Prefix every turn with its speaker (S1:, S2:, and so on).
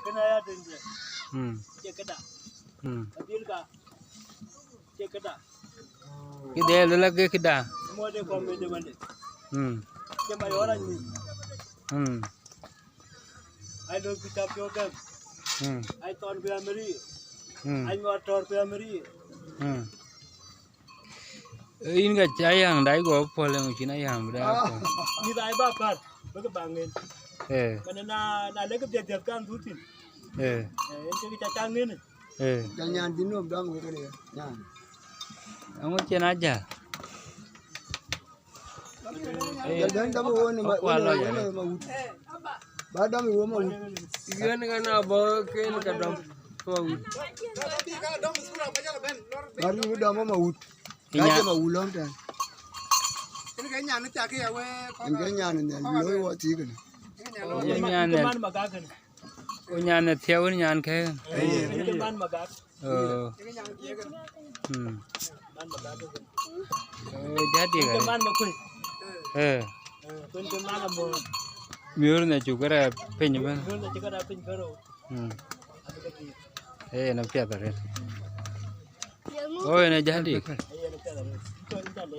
S1: kena ya denje cekada adilka cekada
S2: kide lagi kida
S1: mo de ko me de bande jamba yora ni ai do kitab yogam ai ton be ameri ai motor be ameri
S2: in ga chayang dai go pole mu china yang da
S1: ni dai ba par ba ka bangen mana le ka de kan tutin en ke cha chang ni
S3: jangan dinum dong ke dia nyan
S2: ang chen aja
S3: dan tamu ni ma ba dam wo ma
S2: igen kana bo ken ka dom ko
S3: baru dam ma ut ya ma ulom ta
S4: ini cái nhà nó chả kia quê
S3: cái nhà này lối wo ti cái
S2: nyan ne
S1: man maga kan
S2: nyan ne theo nyan ke
S1: ke man maga
S4: cái nhà kia cái
S1: man maga kan
S2: jadi
S1: ke
S2: ga
S1: man ma kun kun ke man mo
S2: miur ne chukara penye ban
S1: kun ne chekada pin karo
S2: na pia tare oh ne jadi
S1: ai ne kada